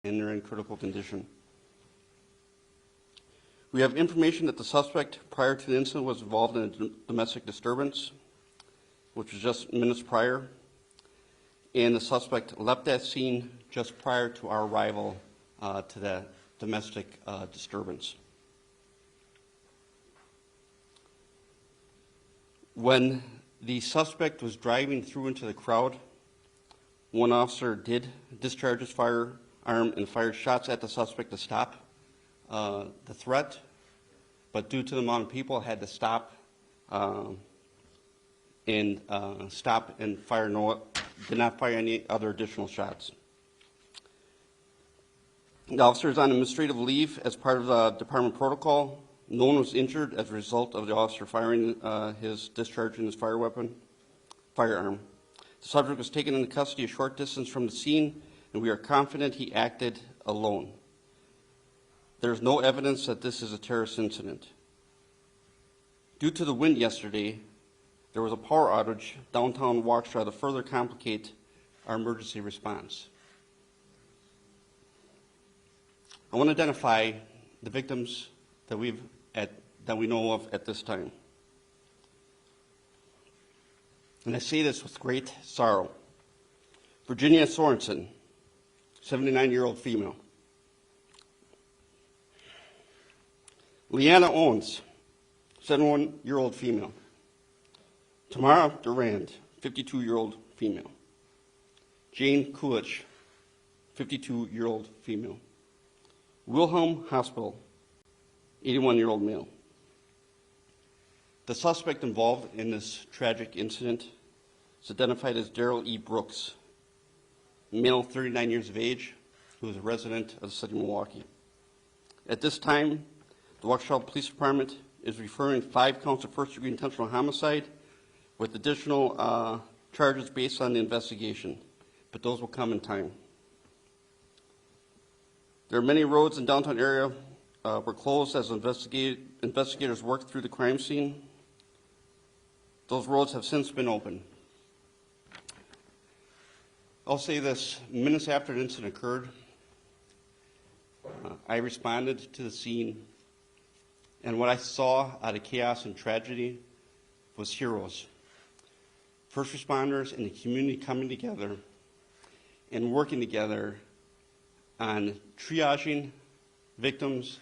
and they're in critical condition. We have information that the suspect prior to the incident was involved in a domestic disturbance, which was just minutes prior, and the suspect left that scene just prior to our arrival to that domestic disturbance. When the suspect was driving through into the crowd, one officer did discharge his firearm and fired shots at the suspect to stop the threat, but due to the amount of people, had to stop and did not fire any other additional shots. The officer is on administrative leave as part of the department protocol. No one was injured as a result of the officer firing his discharging his firearm. The subject was taken into custody a short distance from the scene, and we are confident he acted alone. There is no evidence that this is a terrorist incident. Due to the wind yesterday, there was a power outage downtown Waukesha to further complicate our emergency response. I want to identify the victims that we know of at this time. And I say this with great sorrow. Virginia Sorensen, 79-year-old female. Leanna Owens, 71-year-old female. Tamara Durand, 52-year-old female. Jane Kulich, 52-year-old female. Wilhelm Hospital, 81-year-old male. The suspect involved in this tragic incident is identified as Darrell E. Brooks, male, 39 years of age, who is a resident of the city of Milwaukee. At this time, the Waukesha Police Department is referring 5 counts of first-degree intentional homicide with additional charges based on the investigation, but those will come in time. There are many roads in the downtown area were closed as investigators worked through the crime scene. Those roads have since been opened. I'll say this, minutes after the incident occurred, I responded to the scene, and what I saw out of chaos and tragedy was heroes. First responders and the community coming together and working together on triaging victims,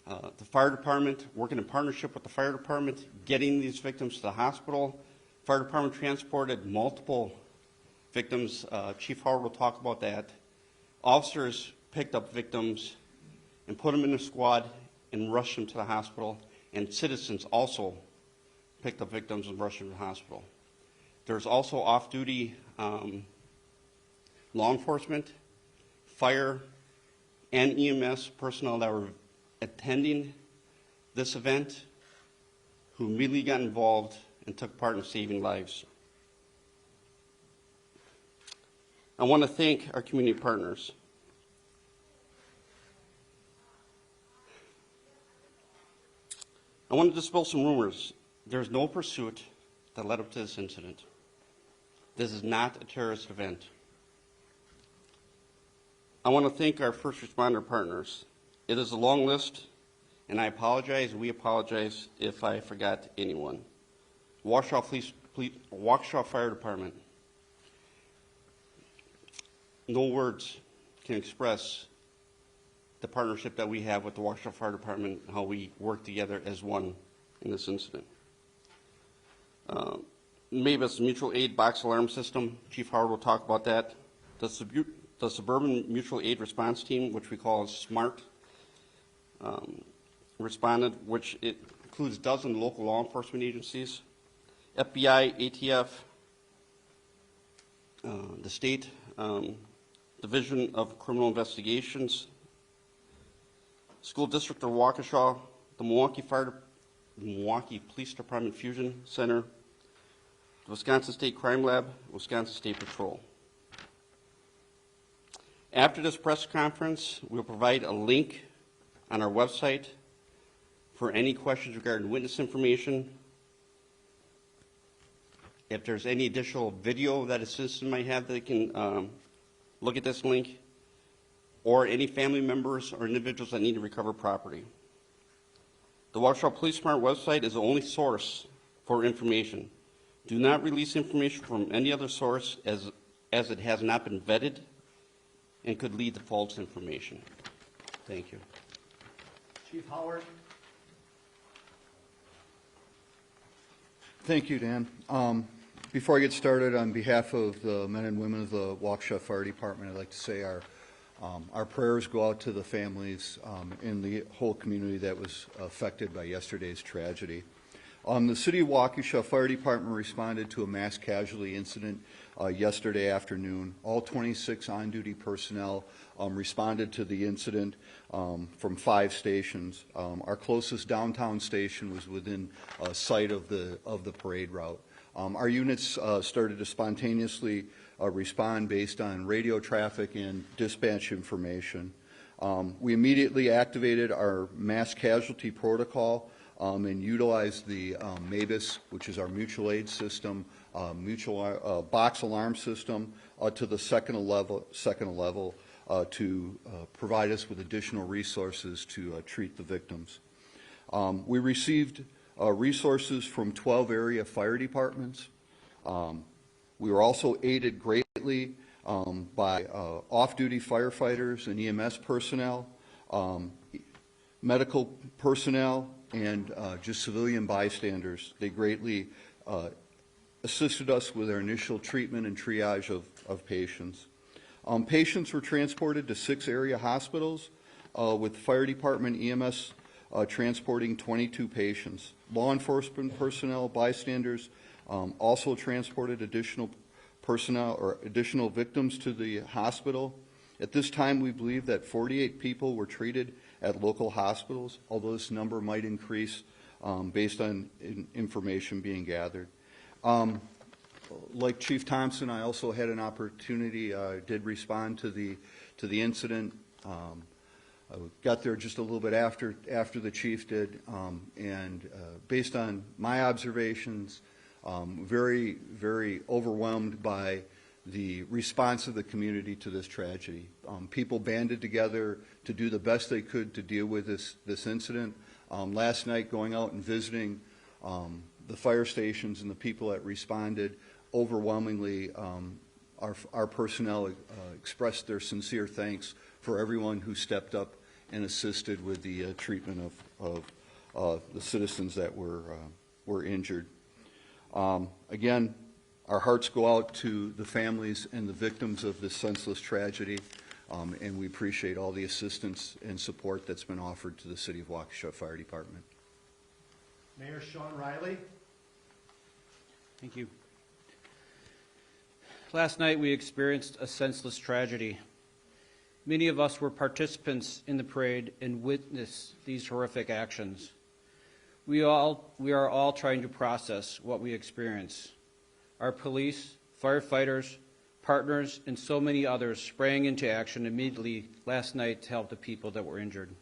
the fire department working in partnership with the fire department, getting these victims to the hospital. Fire department transported multiple victims. Chief Howard will talk about that. Officers picked up victims and put them in a squad and rushed them to the hospital, and citizens also picked up victims and rushed them to the hospital. There's also off-duty law enforcement, fire, and EMS personnel that were attending this event who immediately got involved and took part in saving lives. I want to thank our community partners. I want to dispel some rumors. There's no pursuit that led up to this incident. This is not a terrorist event. I want to thank our first responder partners. It is a long list, and I apologize, we apologize if I forgot anyone. Waukesha Fire Department. No words can express the partnership that we have with the Waukesha Fire Department, how we work together as one in this incident. Mavis Mutual Aid Box Alarm System, Chief Howard will talk about that. The Suburban Mutual Aid Response Team, which we call SMART, responded, which it includes a dozen local law enforcement agencies, FBI, ATF, the state Division of Criminal Investigations, School District of Waukesha, the Milwaukee Police Department Fusion Center, the Wisconsin State Crime Lab, Wisconsin State Patrol. After this press conference, we'll provide a link on our website for any questions regarding witness information. If there's any additional video that a citizen might have, they can look at this link. or any family members or individuals that need to recover property. The Waukesha Police Department website is the only source for information. Do not release information from any other source as it has not been vetted and could lead to false information. Thank you. Chief Howard. Thank you, Dan. Before I get started, on behalf of the men and women of the Waukesha Fire Department, I'd like to say our prayers go out to the families in the whole community that was affected by yesterday's tragedy. The City of Waukesha Fire Department responded to a mass casualty incident yesterday afternoon. All 26 on-duty personnel responded to the incident from 5 stations. Our closest downtown station was within sight of the parade route. Our units started to spontaneously respond based on radio traffic and dispatch information. We immediately activated our mass casualty protocol and utilized the MABUS, which is our mutual aid system, box alarm system, to the second level to provide us with additional resources to treat the victims. We received resources from 12 area fire departments. We were also aided greatly by off-duty firefighters and EMS personnel, medical personnel, and just civilian bystanders. They greatly assisted us with our initial treatment and triage of patients. Patients were transported to 6 area hospitals with fire department EMS transporting 22 patients. Law enforcement personnel, bystanders, also transported additional personnel or additional victims to the hospital. At this time, we believe that 48 people were treated at local hospitals, although this number might increase based on information being gathered. Like Chief Thompson, I also had an opportunity, did respond to the incident. I got there just a little bit after the chief did, and based on my observations, very, very overwhelmed by the response of the community to this tragedy. People banded together to do the best they could to deal with this incident. Last night, going out and visiting the fire stations and the people that responded, overwhelmingly, our personnel expressed their sincere thanks for everyone who stepped up and assisted with the treatment of the citizens that were injured. Again, our hearts go out to the families and the victims of this senseless tragedy, and we appreciate all the assistance and support that's been offered to the City of Waukesha Fire Department. Mayor Sean Riley. Thank you. Last night we experienced a senseless tragedy. Many of us were participants in the parade and witnessed these horrific actions. We are all trying to process what we experienced. Our police, firefighters, partners, and so many others sprang into action immediately last night to help the people that were injured.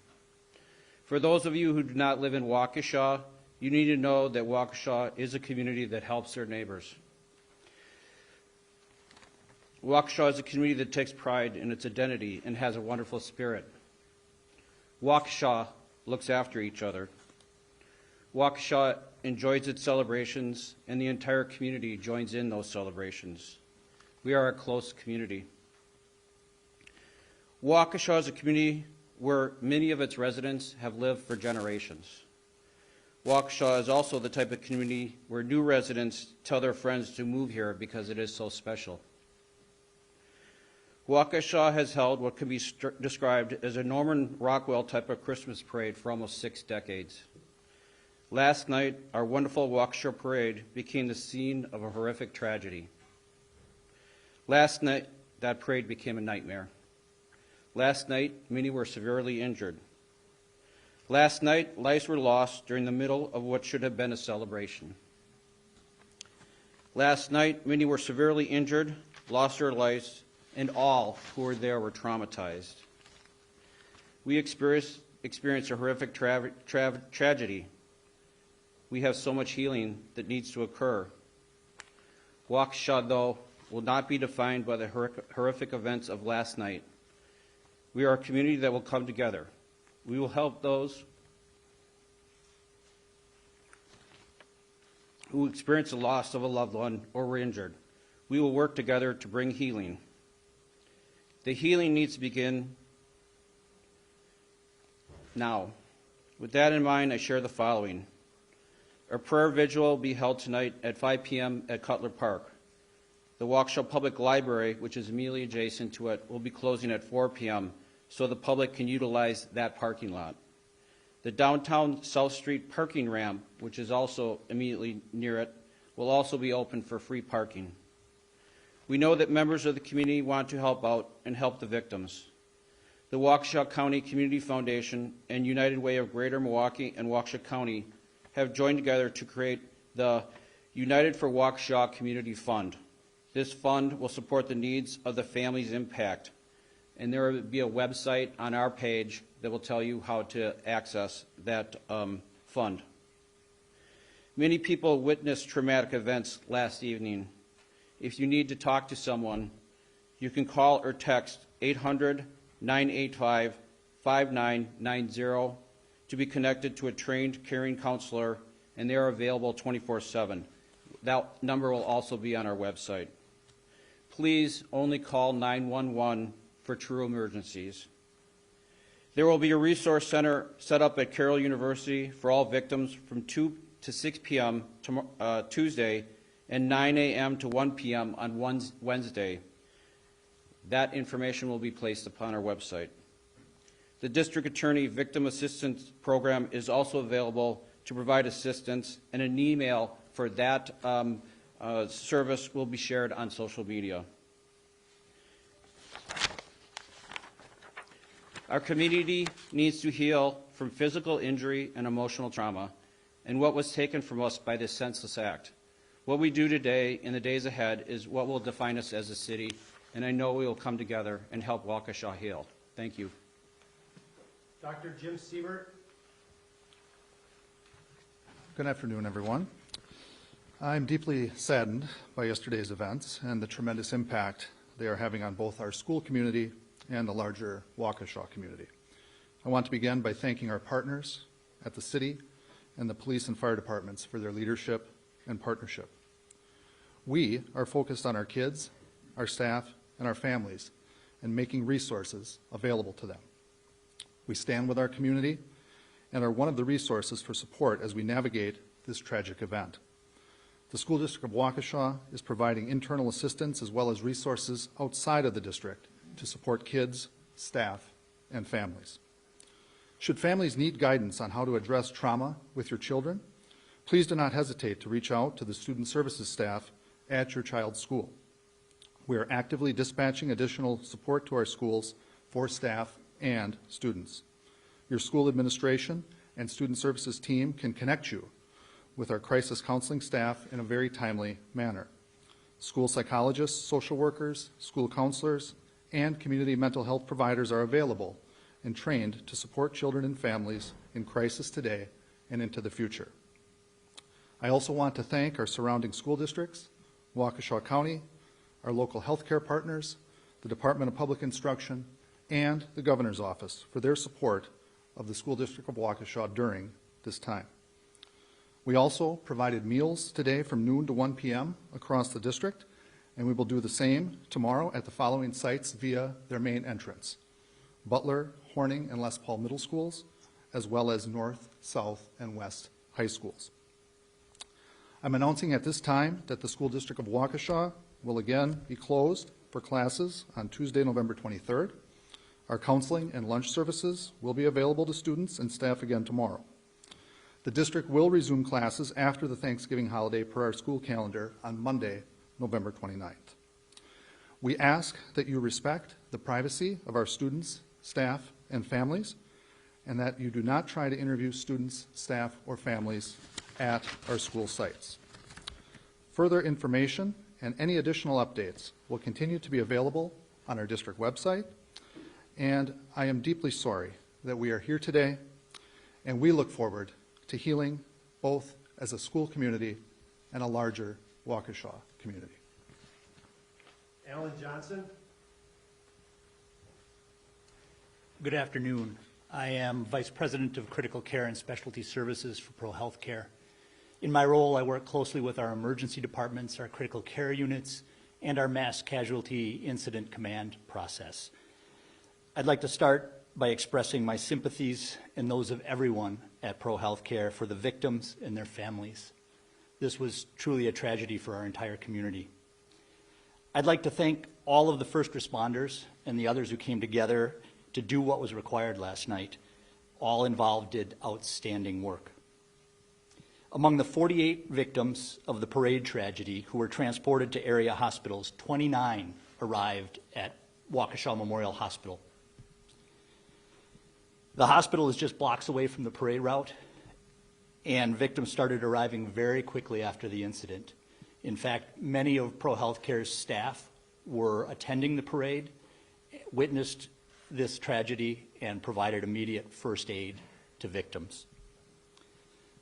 For those of you who do not live in Waukesha, you need to know that Waukesha is a community that helps their neighbors. Waukesha is a community that takes pride in its identity and has a wonderful spirit. Waukesha looks after each other. Waukesha enjoys its celebrations, and the entire community joins in those celebrations. We are a close community. Waukesha is a community where many of its residents have lived for generations. Waukesha is also the type of community where new residents tell their friends to move here because it is so special. Waukesha has held what can be described as a Norman Rockwell type of Christmas parade for almost 6 decades. Last night, our wonderful Waukesha parade became the scene of a horrific tragedy. Last night, that parade became a nightmare. Last night, many were severely injured. Last night, lives were lost during the middle of what should have been a celebration. Last night, many were severely injured, lost their lives, and all who were there were traumatized. We experienced a horrific tragedy. We have so much healing that needs to occur. Waukesha, though, will not be defined by the horrific events of last night. We are a community that will come together. We will help those who experience the loss of a loved one or were injured. We will work together to bring healing. The healing needs to begin now. With that in mind, I share the following. A prayer vigil will be held tonight at 5 p.m. at Cutler Park. The Waukesha Public Library, which is immediately adjacent to it, will be closing at 4 p.m. so the public can utilize that parking lot. The downtown South Street parking ramp, which is also immediately near it, will also be open for free parking. We know that members of the community want to help out and help the victims. The Waukesha County Community Foundation and United Way of Greater Milwaukee and Waukesha County have joined together to create the United for Waukesha Community Fund. This fund will support the needs of the families impacted, and there will be a website on our page that will tell you how to access that fund. Many people witnessed traumatic events last evening. If you need to talk to someone, you can call or text 800-985-5990 to be connected to a trained caring counselor, and they are available 24/7. That number will also be on our website. Please only call 911 for true emergencies. There will be a resource center set up at Carroll University for all victims from 2 to 6 p.m. Tuesday and 9 a.m. to 1 p.m. on Wednesday. That information will be placed upon our website. The District Attorney Victim Assistance Program is also available to provide assistance, and an email for that service will be shared on social media. Our community needs to heal from physical injury and emotional trauma and what was taken from us by this senseless act. What we do today in the days ahead is what will define us as a city, and I know we will come together and help Waukesha heal. Thank you. Dr. Jim Siebert. Good afternoon, everyone. I'm deeply saddened by yesterday's events and the tremendous impact they are having on both our school community and the larger Waukesha community. I want to begin by thanking our partners at the city and the police and fire departments for their leadership and partnership. We are focused on our kids, our staff, and our families, and making resources available to them. We stand with our community and are one of the resources for support as we navigate this tragic event. The School District of Waukesha is providing internal assistance as well as resources outside of the district to support kids, staff, and families. Should families need guidance on how to address trauma with your children, please do not hesitate to reach out to the student services staff at your child's school. We are actively dispatching additional support to our schools for staff and students. Your school administration and student services team can connect you with our crisis counseling staff in a very timely manner. School psychologists, social workers, school counselors, and community mental health providers are available and trained to support children and families in crisis today and into the future. I also want to thank our surrounding school districts, Waukesha County, our local healthcare partners, the Department of Public Instruction, and the Governor's Office for their support of the School District of Waukesha during this time. We also provided meals today from noon to 1 p.m. across the district, and we will do the same tomorrow at the following sites via their main entrance: Butler, Horning, and Les Paul Middle Schools, as well as North, South, and West High Schools. I'm announcing at this time that the School District of Waukesha will again be closed for classes on Tuesday, November 23rd. Our counseling and lunch services will be available to students and staff again tomorrow. The district will resume classes after the Thanksgiving holiday per our school calendar on Monday, November 29th. We ask that you respect the privacy of our students, staff, and families, and that you do not try to interview students, staff, or families at our school sites. Further information and any additional updates will continue to be available on our district website, and I am deeply sorry that we are here today, and we look forward to healing both as a school community and a larger Waukesha community. Alan Johnson. Good afternoon. I am Vice President of Critical Care and Specialty Services for Pro Healthcare. In my role, I work closely with our emergency departments, our critical care units, and our mass casualty incident command process. I'd like to start by expressing my sympathies and those of everyone at Pro Healthcare for the victims and their families. This was truly a tragedy for our entire community. I'd like to thank all of the first responders and the others who came together to do what was required last night. All involved did outstanding work. Among the 48 victims of the parade tragedy who were transported to area hospitals, 29 arrived at Waukesha Memorial Hospital. The hospital is just blocks away from the parade route, and victims started arriving very quickly after the incident. In fact, many of Pro Healthcare's staff were attending the parade, witnessed this tragedy, and provided immediate first aid to victims.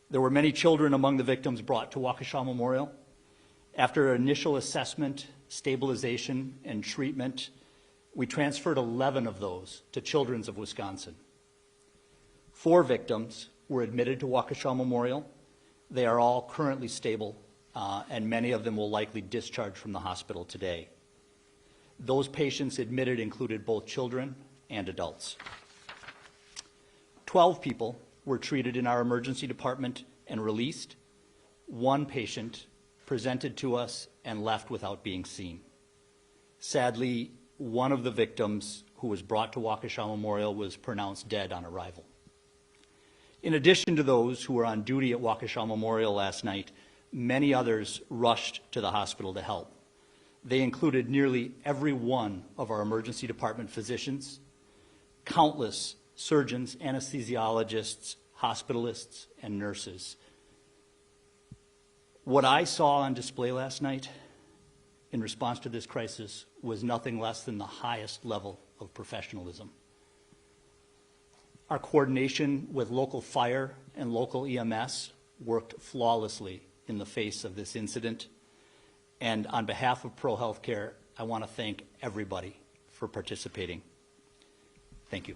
There were many children among the victims brought to Waukesha Memorial. After initial assessment, stabilization, and treatment, we transferred 11 of those to Children's of Wisconsin. 4 victims were admitted to Waukesha Memorial. They are all currently stable, and many of them will likely discharge from the hospital today. Those patients admitted included both children and adults. 12 people were treated in our emergency department and released. 1 patient presented to us and left without being seen. Sadly, one of the victims who was brought to Waukesha Memorial was pronounced dead on arrival. In addition to those who were on duty at Waukesha Memorial last night, many others rushed to the hospital to help. They included nearly every one of our emergency department physicians, countless surgeons, anesthesiologists, hospitalists, and nurses. What I saw on display last night in response to this crisis was nothing less than the highest level of professionalism. Our coordination with local fire and local EMS worked flawlessly in the face of this incident. And on behalf of Pro Healthcare, I want to thank everybody for participating. Thank you.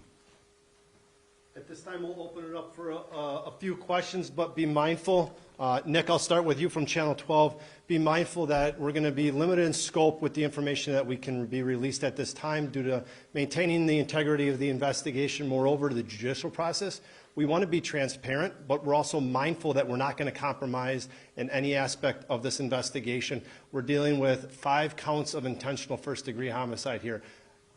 At this time, we'll open it up for a few questions, but be mindful. Nick, I'll start with you from Channel 12. Be mindful that we're going to be limited in scope with the information that we can be released at this time due to maintaining the integrity of the investigation, moreover, to the judicial process. We want to be transparent, but we're also mindful that we're not going to compromise in any aspect of this investigation. We're dealing with 5 counts of intentional first-degree homicide here.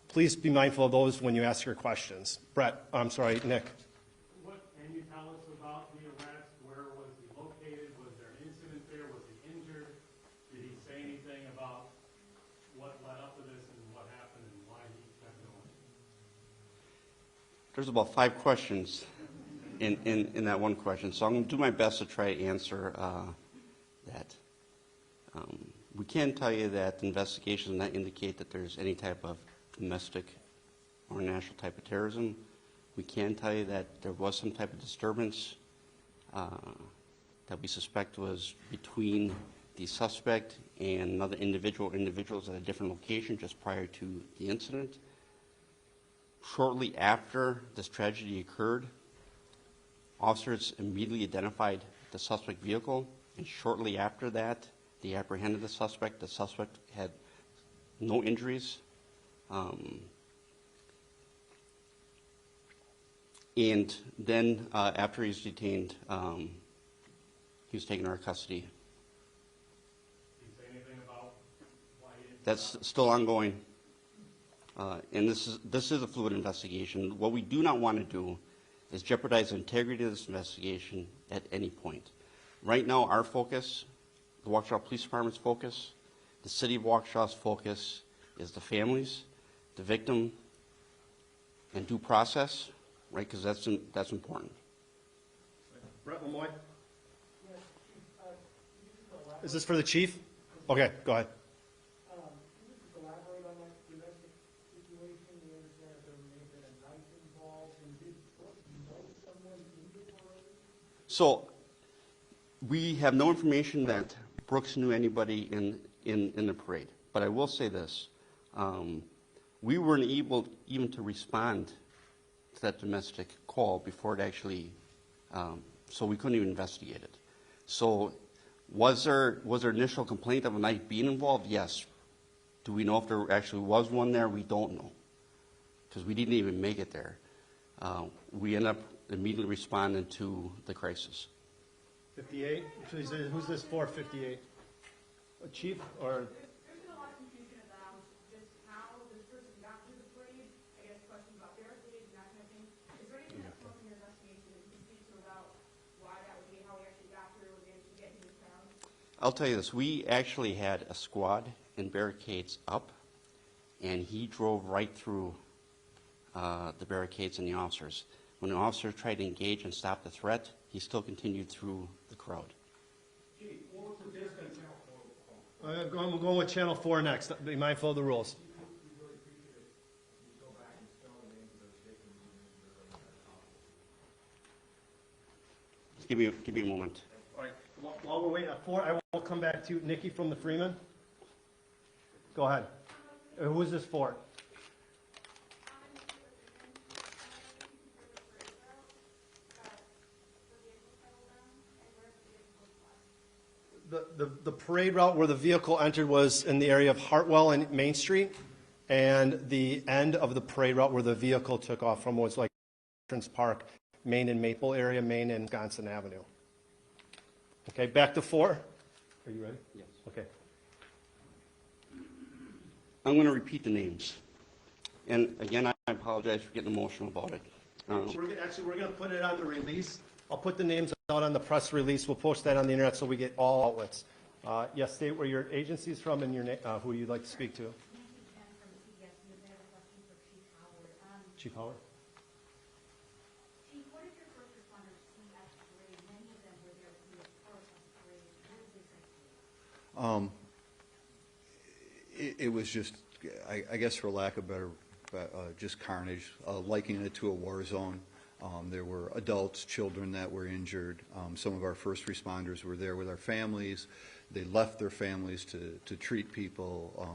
Please be mindful of those when you ask your questions. Nick. What can you tell us about the arrest? Where was he located? Was there an incident there? Was he injured? Did he say anything about what led up to this and what happened and why he kept going? There's about 5 questions in that one question, so I'm going to do my best to try to answer that. We can tell you that the investigation does not indicate that there's any type of domestic or national type of terrorism. We can tell you that there was some type of disturbance that we suspect was between the suspect and another individuals at a different location just prior to the incident. Shortly after this tragedy occurred, officers immediately identified the suspect vehicle, and shortly after that, they apprehended the suspect. The suspect had no injuries. And then after he was detained, he was taken to our custody. Did he say anything about why he didn't? That's still ongoing. And this is a fluid investigation. What we do not want to do is jeopardize the integrity of this investigation at any point. Right now, our focus, the Waukesha Police Department's focus, the City of Waukesha's focus is the families, the victim, and due process, right? Because that's important. Brett Lemoy. Is this for the chief? Okay, go ahead. Can you just elaborate on that domestic situation? We understand that there may have been a knife involved, and did you know someone in the parade? So we have no information that Brooks knew anybody in the parade. But I will say this. We weren't able even to respond to that domestic call before it actually, so we couldn't even investigate it. So was there initial complaint of a knife being involved? Yes. Do we know if there actually was one there? We don't know, because we didn't even make it there. We ended up immediately responding to the crisis. 58? Who's this for, 58? A chief or? There's been a lot of confusion about just how this person got to the parade. I guess questions about barricades and that kind of thing. Is there anything that's come from your investigation that you can speak to about why that would be, how we actually got through and managed to get into this town? I'll tell you this, we actually had a squad and barricades up, and he drove right through the barricades and the officers. When the officers tried to engage and stop the threat, he still continued through the crowd. We're going with Channel 4 next. Be mindful of the rules. Give me a moment. All right. While we're waiting at 4, I will come back to Nikki from the Freeman. Go ahead. Who is this for? The parade route where the vehicle entered was in the area of Hartwell and Main Street, and the end of the parade route where the vehicle took off from was like Entrance Park, Main and Maple area, Main and Wisconsin Avenue. Okay, back to 4. Are you ready? Yes. Okay. I'm going to repeat the names. And again, I apologize for getting emotional about it. We're going to put it on the release. I'll put the names out on the press release. We'll post that on the internet so we get all outlets. Yes, state where your agency is from and your who you'd like to speak to. Chief Howard. Chief, what did your first responders see at the parade? Many of them were there to see a protest parade. What did they say to you? It was just, I guess for lack of better, just carnage, likening it to a war zone. There were adults, children that were injured. Some of our first responders were there with our families. They left their families to treat people,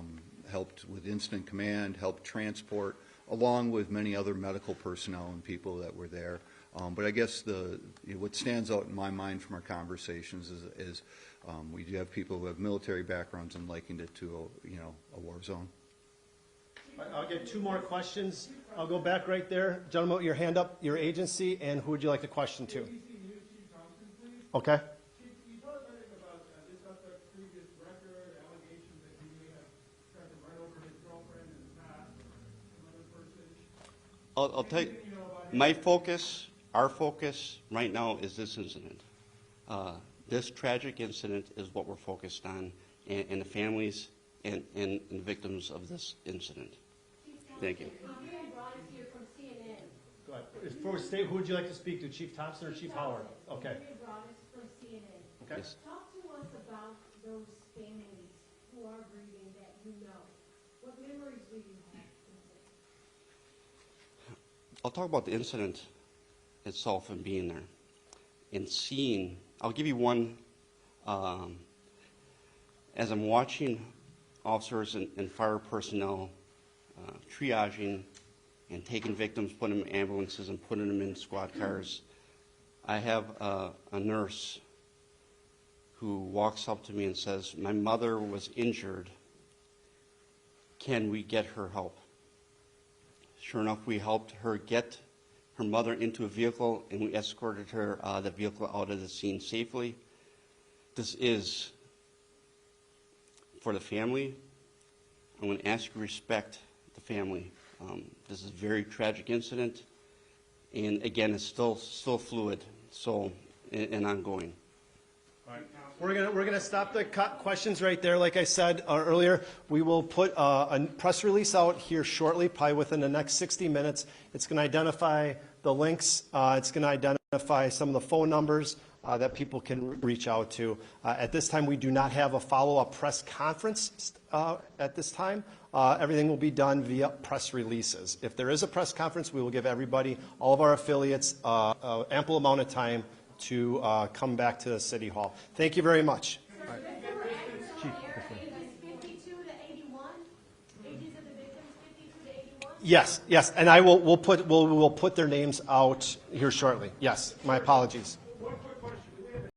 helped with incident command, helped transport, along with many other medical personnel and people that were there. But I guess what stands out in my mind from our conversations is we do have people who have military backgrounds and likened it to a war zone. I'll get 2 more questions. I'll go back right there. Gentleman with your hand up, your agency, and who would you like the question to? Okay. You told us anything about this suspect's previous record, allegations that he may have tried to run over his girlfriend in the past, another person. I'll tell you, my focus, our focus right now is this incident. This tragic incident is what we're focused on, and the families and victims of this incident. Thank you. Go ahead. For state, who would you like to speak to, Chief Thompson or Chief Howard? Okay. Okay. Yes. Talk to us about those families who are grieving that you know. What memories do you have? I'll talk about the incident itself and being there and seeing. I'll give you one. As I'm watching officers and fire personnel triaging and taking victims, putting them in ambulances and putting them in squad cars, I have a nurse who walks up to me and says, "My mother was injured. Can we get her help?" Sure enough, we helped her get her mother into a vehicle, and we escorted her, the vehicle out of the scene safely. This is for the family. I'm going to ask you to respect the family. This is a very tragic incident, and again, it's still fluid, and ongoing. All right. We're gonna stop the questions right there. Like I said earlier, we will put a press release out here shortly, probably within the next 60 minutes. It's going to identify the links. It's going to identify some of the phone numbers that people can reach out to. At this time, we do not have a follow-up press conference at this time. Everything will be done via press releases. If there is a press conference, we will give everybody, all of our affiliates, ample amount of time to come back to City Hall. Thank you very much. Ages 52 to 81? Ages of the victims 52 to 81? Yes, and we'll put their names out here shortly. Yes, my apologies.